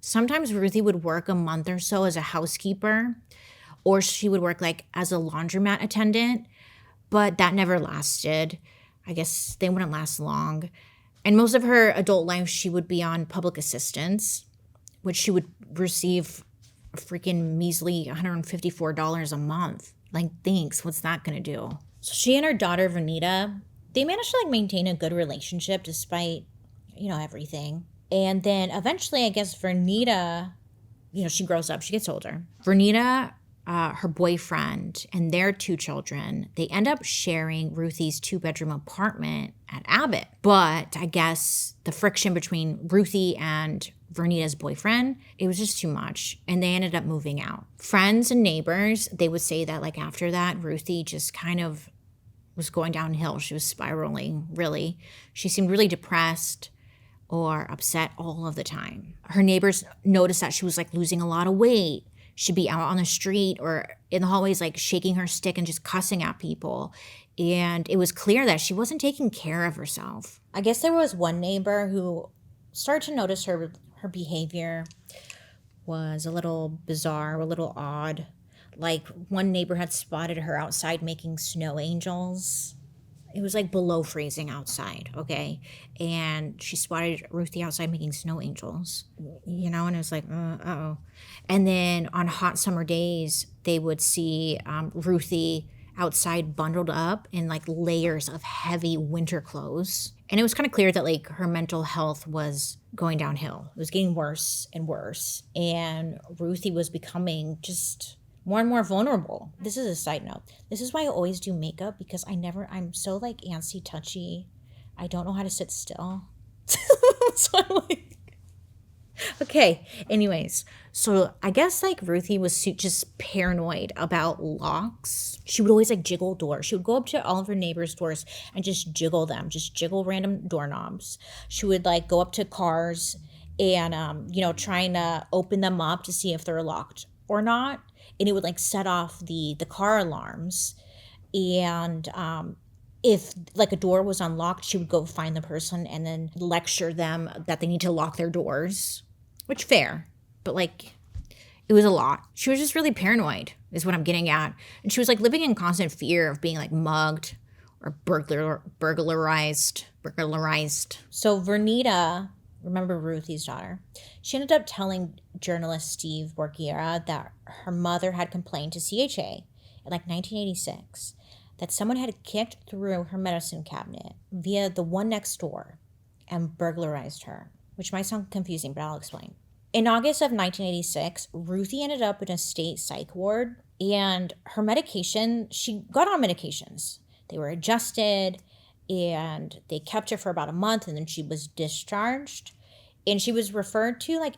Sometimes Ruthie would work a month or so as a housekeeper, or she would work like as a laundromat attendant, but that never lasted. I guess they wouldn't last long. And most of her adult life, she would be on public assistance, which she would receive a freaking measly $154 a month. Like, thanks, what's that gonna do? So she and her daughter, Vernita, they managed to like maintain a good relationship despite, everything. And then eventually, I guess Vernita, she grows up, she gets older. Vernita, her boyfriend, and their 2 children, they end up sharing Ruthie's 2-bedroom apartment at Abbott. But I guess the friction between Ruthie and Vernita's boyfriend, it was just too much. And they ended up moving out. Friends and neighbors, they would say that like after that, Ruthie just kind of was going downhill. She was spiraling, really. She seemed really depressed or upset all of the time. Her neighbors noticed that she was like losing a lot of weight. She'd be out on the street or in the hallways like shaking her stick and just cussing at people. And it was clear that she wasn't taking care of herself. I guess there was one neighbor who started to notice her behavior was a little bizarre, a little odd. Like one neighbor had spotted her outside making snow angels. It was like below freezing outside, okay? And she spotted Ruthie outside making snow angels, and it was like, uh-oh. And then on hot summer days, they would see Ruthie outside bundled up in like layers of heavy winter clothes. And it was kind of clear that like her mental health was going downhill. It was getting worse and worse. And Ruthie was becoming just more and more vulnerable. This is a side note. This is why I always do makeup, because I'm so like antsy touchy. I don't know how to sit still. So I'm like, okay. Anyways, so I guess like Ruthie was just paranoid about locks. She would always like jiggle doors. She would go up to all of her neighbors' doors and just jiggle them, just jiggle random doorknobs. She would like go up to cars and, trying to open them up to see if they're locked or not. And it would like set off the car alarms. And if like a door was unlocked, she would go find the person and then lecture them that they need to lock their doors. Which fair, but like it was a lot. She was just really paranoid is what I'm getting at. And she was like living in constant fear of being like mugged or burglarized. So Vernita, remember Ruthie's daughter, she ended up telling journalist Steve Borghera that her mother had complained to CHA in like 1986 that someone had kicked through her medicine cabinet via the one next door and burglarized her, which might sound confusing, but I'll explain. In August of 1986, Ruthie ended up in a state psych ward, and her medication, she got on medications. They were adjusted, and they kept her for about a month, and then she was discharged. And she was referred to like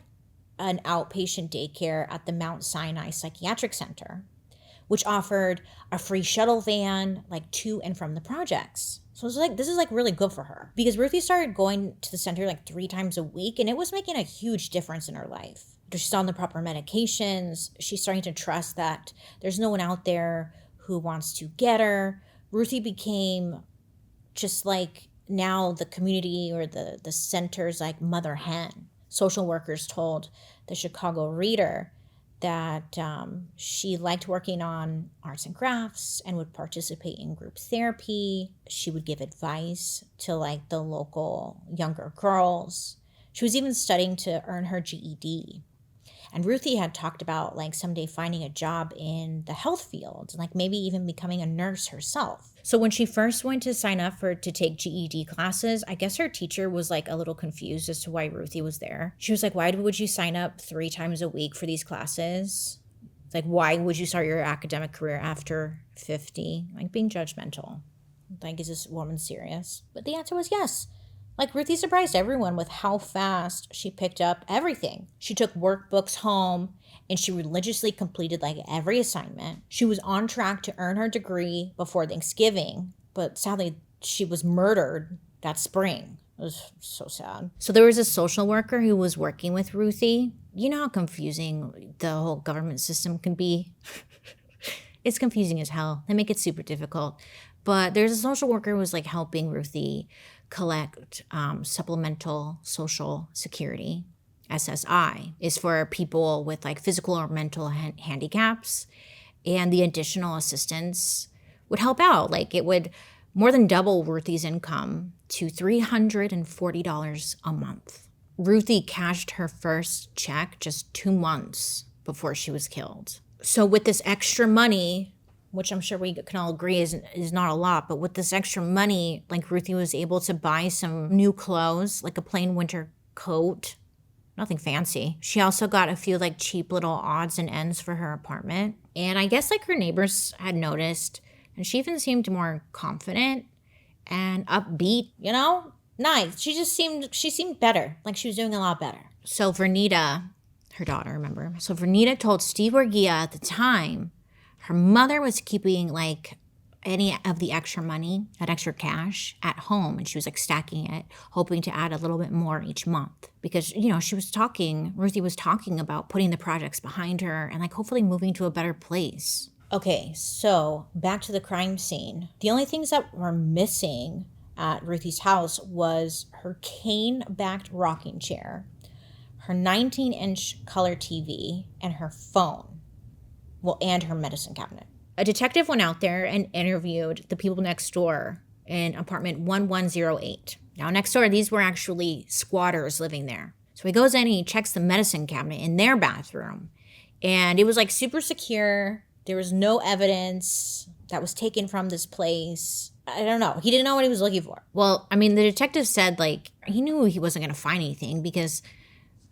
an outpatient daycare at the Mount Sinai Psychiatric Center, which offered a free shuttle van like to and from the projects. So it's like, this is like really good for her, because Ruthie started going to the center like 3 times a week, and it was making a huge difference in her life. She's on the proper medications. She's starting to trust that there's no one out there who wants to get her. Ruthie became just like now the community or the center's like mother hen. Social workers told the Chicago Reader that she liked working on arts and crafts and would participate in group therapy. She would give advice to like the local younger girls. She was even studying to earn her GED. And Ruthie had talked about like someday finding a job in the health field and like maybe even becoming a nurse herself. So when she first went to sign up to take GED classes, I guess her teacher was like a little confused as to why Ruthie was there. She was like, why would you sign up 3 times a week for these classes? Like, why would you start your academic career after 50? Like being judgmental. Like, is this woman serious? But the answer was yes. Like, Ruthie surprised everyone with how fast she picked up everything. She took workbooks home, and she religiously completed like every assignment. She was on track to earn her degree before Thanksgiving, but sadly, she was murdered that spring. It was so sad. So there was a social worker who was working with Ruthie. You know how confusing the whole government system can be? It's confusing as hell. They make it super difficult. But there's a social worker who was like helping Ruthie collect supplemental social security. SSI, is for people with like physical or mental handicaps. And the additional assistance would help out. Like it would more than double Ruthie's income to $340 a month. Ruthie cashed her first check just 2 months before she was killed. So with this extra money, which I'm sure we can all agree is not a lot, but with this extra money, like Ruthie was able to buy some new clothes, like a plain winter coat, nothing fancy. She also got a few like cheap little odds and ends for her apartment. And I guess like her neighbors had noticed, and she even seemed more confident and upbeat, you know? Nice. She seemed better. Like she was doing a lot better. So Vernita, her daughter, remember? So Vernita told Steve Borgia at the time her mother was keeping like any of the extra money, that extra cash at home, and she was like stacking it, hoping to add a little bit more each month. Because, you know, Ruthie was talking about putting the projects behind her and like hopefully moving to a better place. Okay, so back to the crime scene. The only things that were missing at Ruthie's house was her cane-backed rocking chair, her 19-inch color TV, and her phone. Well, and her medicine cabinet. A detective went out there and interviewed the people next door in apartment 1108. Now, next door, these were actually squatters living there. So he goes in and he checks the medicine cabinet in their bathroom. And it was like super secure. There was no evidence that was taken from this place. I don't know. He didn't know what he was looking for. Well, I mean, the detective said like he knew he wasn't going to find anything because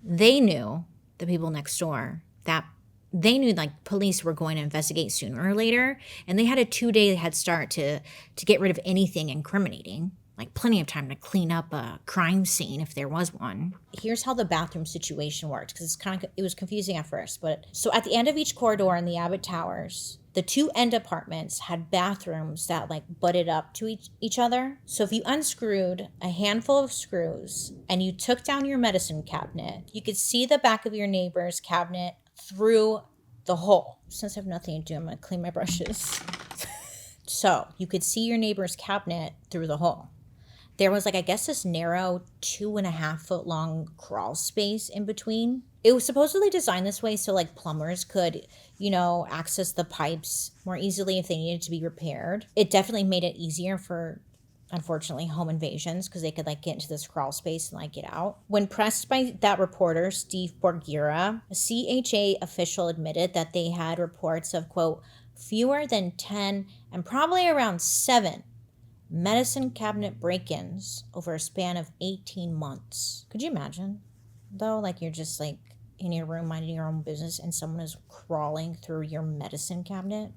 they knew, the people next door, that they knew like police were going to investigate sooner or later, and they had a 2-day head start to get rid of anything incriminating, like plenty of time to clean up a crime scene if there was one. Here's how the bathroom situation worked, because it was confusing at first. But so at the end of each corridor in the Abbott Towers, the 2 end apartments had bathrooms that like butted up to each other. So if you unscrewed a handful of screws and you took down your medicine cabinet, you could see the back of your neighbor's cabinet through the hole. Since I have nothing to do, I'm going to clean my brushes. So you could see your neighbor's cabinet through the hole. There was like, I guess, this narrow 2.5 foot long crawl space in between. It was supposedly designed this way so like plumbers could, you know, access the pipes more easily if they needed to be repaired. It definitely made it easier for, unfortunately, home invasions, because they could like get into this crawl space and like get out. When pressed by that reporter, Steve Borgia, a CHA official admitted that they had reports of, quote, fewer than 10 and probably around 7 medicine cabinet break-ins over a span of 18 months. Could you imagine, though? Like you're just like in your room minding your own business and someone is crawling through your medicine cabinet?